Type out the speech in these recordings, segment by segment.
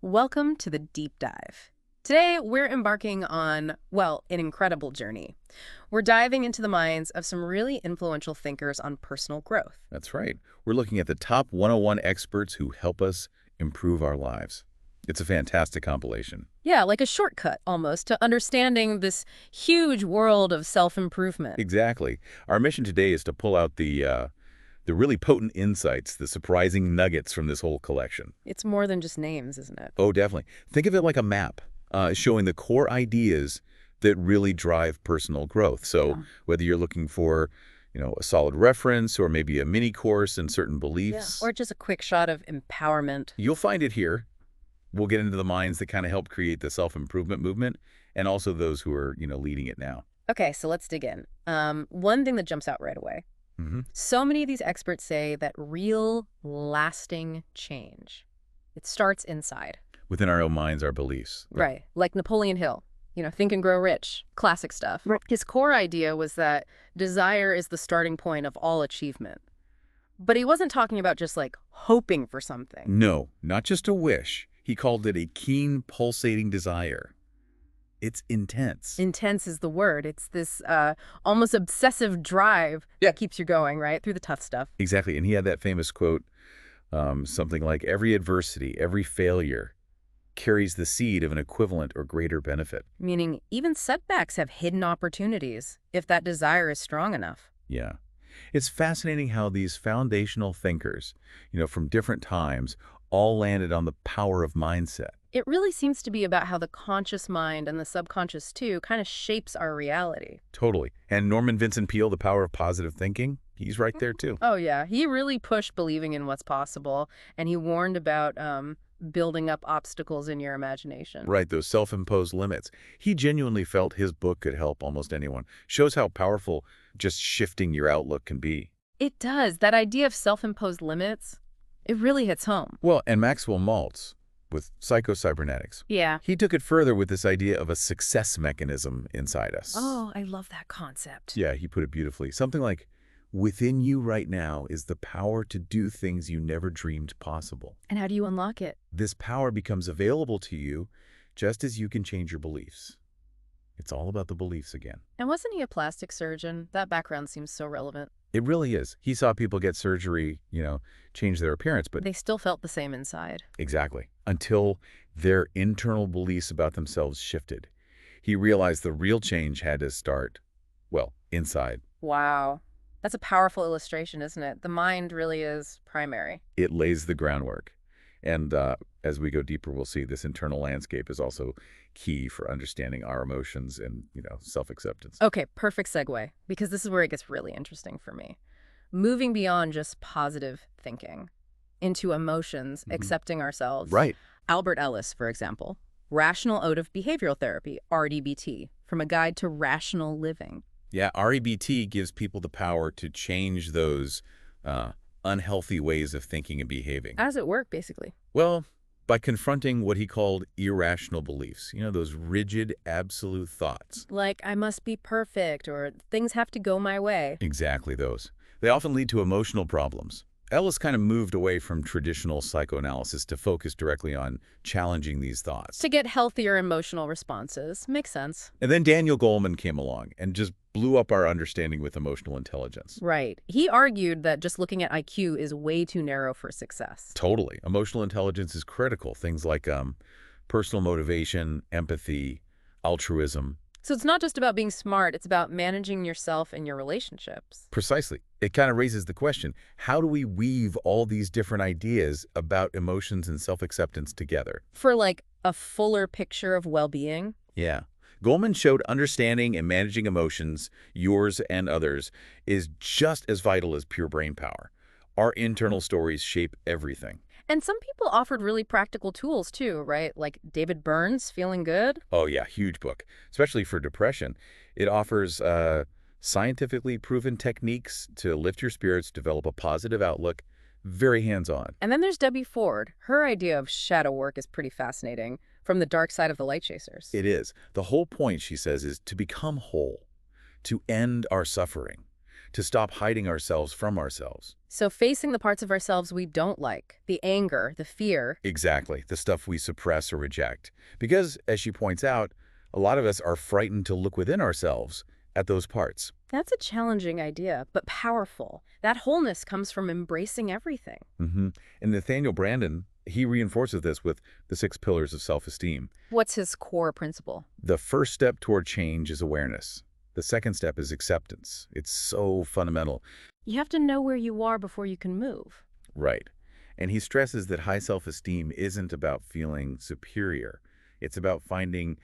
Welcome to the Deep Dive. Today, we're embarking on, well, an incredible journey. We're diving into the minds of some really influential thinkers on personal growth. That's right. We're looking at the top 101 experts who help us improve our lives. It's a fantastic compilation. Yeah, like a shortcut almost to understanding this huge world of self-improvement. Exactly. Our mission today is to pull out the really potent insights, the surprising nuggets from this whole collection. It's more than just names, isn't it? Oh, definitely. Think of it like a map, showing the core ideas that really drive personal growth. So Yeah. whether you're looking for, a solid reference or maybe a mini course in certain Yeah. beliefs, Or just a quick shot of empowerment. you'll find it here. We'll get into the minds that kind of help create the self-improvement movement and also those who are, leading it now. Okay, so let's dig in. One thing that jumps out right away. Hmm. So many of these experts say that real, lasting change, it starts inside. Within our own minds, our beliefs. Right. Like Napoleon Hill, Think and Grow Rich, classic stuff. Right. His core idea was that desire is the starting point of all achievement. But he wasn't talking about just like hoping for something. No, not just a wish. He called it a keen, pulsating desire. It's intense. Intense is the word. It's this almost obsessive drive that keeps you going, right, through the tough stuff. Exactly. And he had that famous quote, something like, every adversity, every failure carries the seed of an equivalent or greater benefit. Meaning even setbacks have hidden opportunities if that desire is strong enough. Yeah. It's fascinating how these foundational thinkers, from different times, all landed on the power of mindset. It really seems to be about how the conscious mind and the subconscious, too, kind of shapes our reality. Totally. And Norman Vincent Peale, The Power of Positive Thinking, he's right there too. Oh, yeah. He really pushed believing in what's possible, and he warned about building up obstacles in your imagination. Right, those self-imposed limits. He genuinely felt his book could help almost anyone. Shows how powerful just shifting your outlook can be. It does. That idea of self-imposed limits, it really hits home. Well, and Maxwell Maltz with psychocybernetics. Yeah. He took it further with this idea of a success mechanism inside us. Oh, I love that concept. Yeah, he put it beautifully. Something like, within you right now is the power to do things you never dreamed possible. And how do you unlock it? This power becomes available to you just as you can change your beliefs. It's all about the beliefs again. And wasn't he a plastic surgeon? That background seems so relevant. It really is. He saw people get surgery, change their appearance, but They still felt the same inside. exactly, until their internal beliefs about themselves shifted. He realized the real change had to start, well, inside. Wow. That's a powerful illustration, isn't it? The mind really is primary. It lays the groundwork. And as we go deeper, we'll see this internal landscape is also key for understanding our emotions and, self-acceptance. Okay, perfect segue, because this is where it gets really interesting for me. Moving beyond just positive thinking into emotions, accepting ourselves. Right. Albert Ellis, for example, Rational Emotive Behavioral Therapy, RDBT, from a guide to rational living. Yeah, REBT gives people the power to change those unhealthy ways of thinking and behaving. How does it work, basically? Well, by confronting what he called irrational beliefs, those rigid, absolute thoughts. Like, I must be perfect, or things have to go my way. Exactly those. They often lead to emotional problems. Ellis kind of moved away from traditional psychoanalysis to focus directly on challenging these thoughts. To get healthier emotional responses. Makes sense. And then Daniel Goleman came along and just blew up our understanding with emotional intelligence. Right. He argued that just looking at IQ is way too narrow for success. Totally. Emotional intelligence is critical. Things like personal motivation, empathy, altruism. So it's not just about being smart, it's about managing yourself and your relationships. Precisely. It kind of raises the question, how do we weave all these different ideas about emotions and self-acceptance together? For like a fuller picture of well-being. Yeah. Goleman showed understanding and managing emotions, yours and others, is just as vital as pure brain power. Our internal stories shape everything. And some people offered really practical tools too, right? Like David Burns, Feeling Good. Oh yeah, huge book, especially for depression. It offers scientifically proven techniques to lift your spirits, develop a positive outlook, very hands-on. And then there's Debbie Ford. Her idea of shadow work is pretty fascinating, from the dark side of the light chasers. It is. The whole point, she says, is to become whole, to end our suffering, to stop hiding ourselves from ourselves. So facing the parts of ourselves we don't like, the anger, the fear. Exactly, the stuff we suppress or reject. Because, as she points out, a lot of us are frightened to look within ourselves at those parts. That's a challenging idea, but powerful. That wholeness comes from embracing everything. And Nathaniel Branden, he reinforces this with the 6 pillars of self-esteem. What's his core principle? The first step toward change is awareness. The second step is acceptance. It's so fundamental. You have to know where you are before you can move. Right. And he stresses that high self-esteem isn't about feeling superior. It's about finding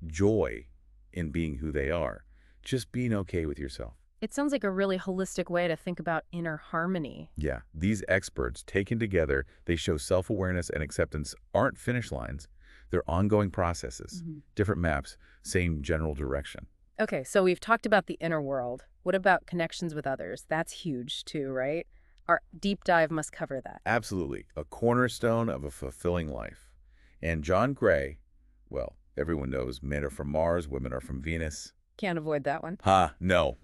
joy in being who they are. Just being okay with yourself. It sounds like a really holistic way to think about inner harmony. Yeah, these experts, taken together, they show self-awareness and acceptance aren't finish lines. They're ongoing processes. Different maps, same general direction. Okay, so we've talked about the inner world. What about connections with others? That's huge too, right? Our deep dive must cover that. Absolutely. A cornerstone of a fulfilling life. And John Gray, well, everyone knows men are from Mars, women are from Venus. Can't avoid that one. No.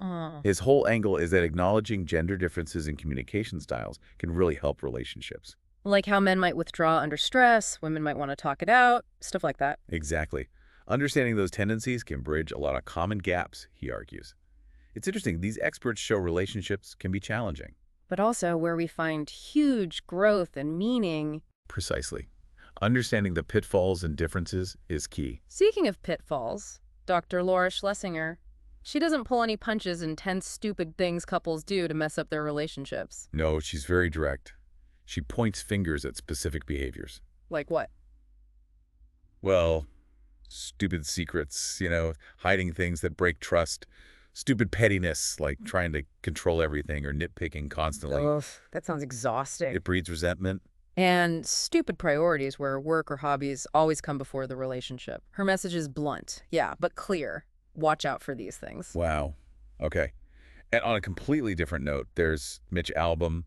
His whole angle is that acknowledging gender differences in communication styles can really help relationships. Like how men might withdraw under stress, women might want to talk it out, stuff like that. Exactly. Understanding those tendencies can bridge a lot of common gaps, he argues. It's interesting, these experts show relationships can be challenging. But also where we find huge growth and meaning. Precisely. Understanding the pitfalls and differences is key. Speaking of pitfalls, Dr. Laura Schlesinger, she doesn't pull any punches in 10 stupid things couples do to mess up their relationships. No, she's very direct. She points fingers at specific behaviors. Like what? Well, stupid secrets, hiding things that break trust. Stupid pettiness, like trying to control everything or nitpicking constantly. Ugh, that sounds exhausting. It breeds resentment. And stupid priorities where work or hobbies always come before the relationship. Her message is blunt, yeah, but clear. Watch out for these things. Wow. Okay. And on a completely different note, there's Mitch Albom,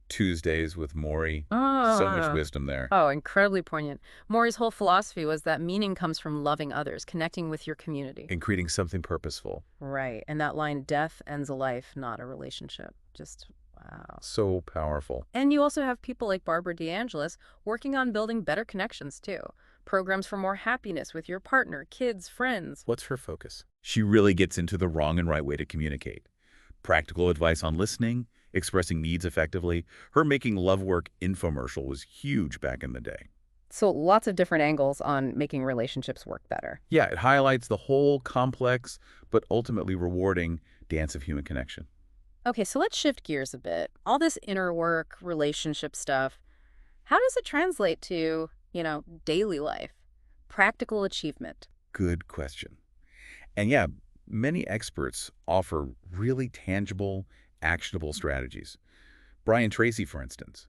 Tuesdays with Maury. So much wisdom there. Oh, incredibly poignant. Maury's whole philosophy was that meaning comes from loving others, connecting with your community. And creating something purposeful. Right. And that line, death ends a life, not a relationship. Just wow. So powerful. And you also have people like Barbara DeAngelis working on building better connections, too. Programs for more happiness with your partner, kids, friends. What's her focus? She really gets into the wrong and right way to communicate. Practical advice on listening, expressing needs effectively. Her Making Love Work infomercial was huge back in the day. So lots of different angles on making relationships work better. Yeah, it highlights the whole complex but ultimately rewarding dance of human connection. Okay, so let's shift gears a bit. All this inner work, relationship stuff, how does it translate to, daily life, practical achievement? Good question. And yeah, many experts offer really tangible, actionable strategies. Brian Tracy, for instance,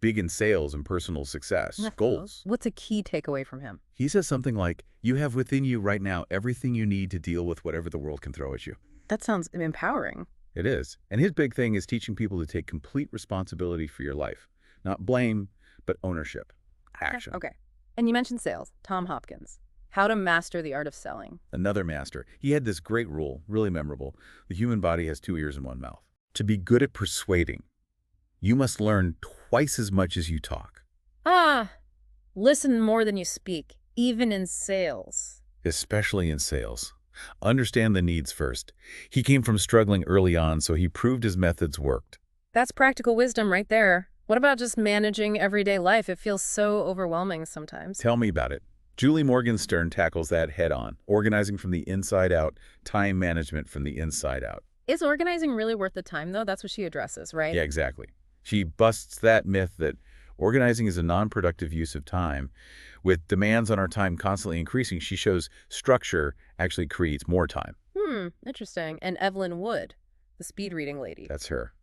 big in sales and personal success, goals. What's a key takeaway from him? He says something like, you have within you right now everything you need to deal with whatever the world can throw at you. That sounds empowering. It is. And his big thing is teaching people to take complete responsibility for your life. Not blame, but ownership. Action. Okay. And you mentioned sales. Tom Hopkins. How to master the art of selling. Another master. He had this great rule, really memorable. The human body has 2 ears and 1 mouth. To be good at persuading, you must learn twice as much as you talk. Listen more than you speak, even in sales. Especially in sales. Understand the needs first. He came from struggling early on, so he proved his methods worked. That's practical wisdom right there. What about just managing everyday life? It feels so overwhelming sometimes. Tell me about it. Julie Morgenstern tackles that head-on, organizing from the inside out, time management from the inside out. Is organizing really worth the time, though? That's what she addresses, right? Yeah, exactly. She busts that myth that organizing is a non-productive use of time. With demands on our time constantly increasing, she shows structure actually creates more time. Interesting. And Evelyn Wood, the speed reading lady. That's her.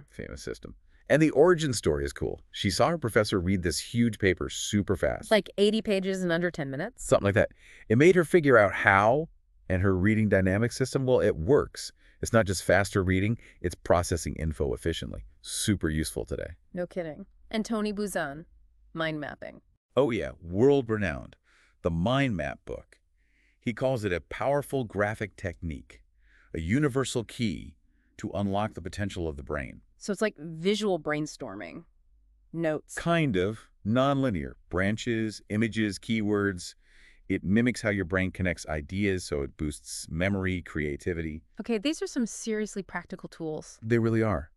Famous system. And the origin story is cool. She saw her professor read this huge paper super fast. Like 80 pages in under 10 minutes? Something like that. It made her figure out how, and her reading dynamic system, well, it works. It's not just faster reading, it's processing info efficiently. Super useful today. No kidding. And Tony Buzan, mind mapping. Oh yeah, world-renowned. The Mind Map book. He calls it a powerful graphic technique. a universal key to unlock the potential of the brain. So it's like visual brainstorming. Notes. Kind of. Nonlinear. Branches, images, keywords. It mimics how your brain connects ideas, so it boosts memory, creativity. Okay, these are some seriously practical tools. They really are.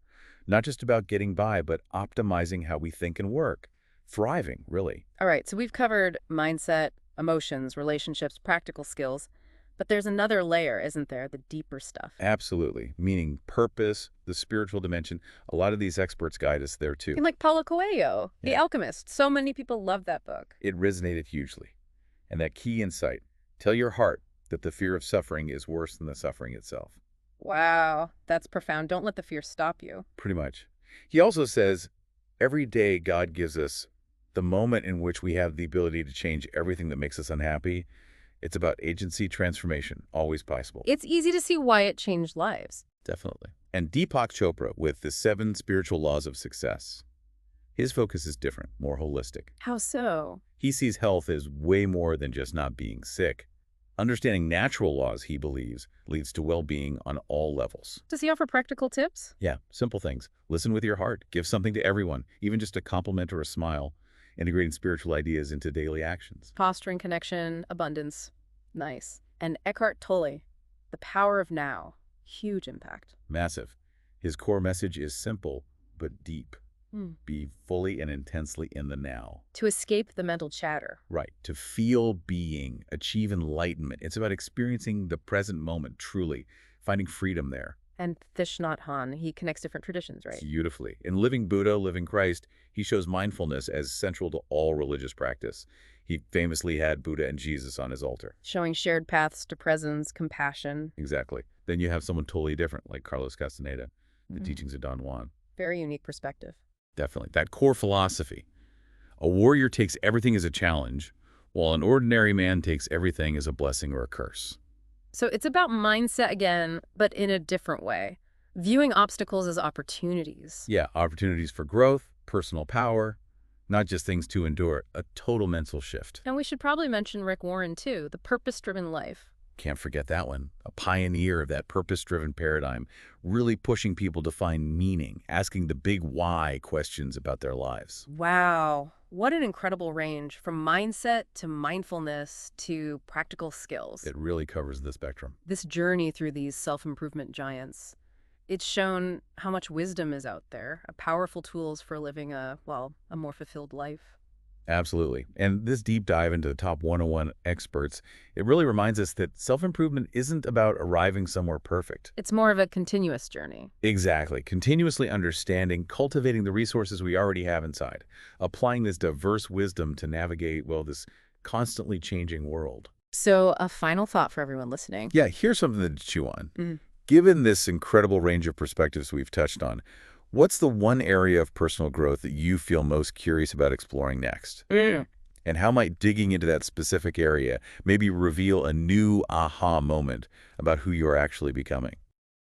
Not just about getting by, but optimizing how we think and work. Thriving, really. All right, so we've covered mindset, emotions, relationships, practical skills. But there's another layer, isn't there? The deeper stuff. Absolutely. Meaning purpose, the spiritual dimension. A lot of these experts guide us there, too. And like Paulo Coelho, The Alchemist. So many people love that book. It resonated hugely. And that key insight, tell your heart that the fear of suffering is worse than the suffering itself. Wow, that's profound. Don't let the fear stop you. Pretty much. He also says, every day God gives us the moment in which we have the ability to change everything that makes us unhappy. It's about agency transformation, always possible. It's easy to see why it changed lives. Definitely. And Deepak Chopra with the 7 spiritual laws of success. His focus is different, more holistic. How so? He sees health as way more than just not being sick. Understanding natural laws, he believes, leads to well-being on all levels. Does he offer practical tips? Yeah, simple things. Listen with your heart. Give something to everyone, even just a compliment or a smile. Integrating spiritual ideas into daily actions. Fostering connection, abundance. Nice. And Eckhart Tolle, the power of now. Huge impact. Massive. His core message is simple, but deep. Be fully and intensely in the now. To escape the mental chatter. Right. To feel being, achieve enlightenment. It's about experiencing the present moment, truly, finding freedom there. And Thich Nhat Hanh, he connects different traditions, right? Beautifully. In Living Buddha, Living Christ, he shows mindfulness as central to all religious practice. He famously had Buddha and Jesus on his altar. Showing shared paths to presence, compassion. Exactly. Then you have someone totally different, like Carlos Castaneda, the teachings of Don Juan. Very unique perspective. Definitely. That core philosophy. A warrior takes everything as a challenge, while an ordinary man takes everything as a blessing or a curse. So it's about mindset again, but in a different way. Viewing obstacles as opportunities. Yeah, opportunities for growth, personal power, not just things to endure, a total mental shift. And we should probably mention Rick Warren, too, the purpose-driven life. Can't forget that one. A pioneer of that purpose-driven paradigm, really pushing people to find meaning, asking the big why questions about their lives. Wow. What an incredible range, from mindset to mindfulness to practical skills. It really covers the spectrum. This journey through these self-improvement giants, it's shown how much wisdom is out there, powerful tools for living a more fulfilled life. Absolutely. And this deep dive into the top 101 experts, it really reminds us that self-improvement isn't about arriving somewhere perfect. It's more of a continuous journey. Exactly. Continuously understanding, cultivating the resources we already have inside, applying this diverse wisdom to navigate, this constantly changing world. So a final thought for everyone listening. Yeah, here's something to chew on. Given this incredible range of perspectives we've touched on, what's the one area of personal growth that you feel most curious about exploring next? And how might digging into that specific area maybe reveal a new aha moment about who you're actually becoming?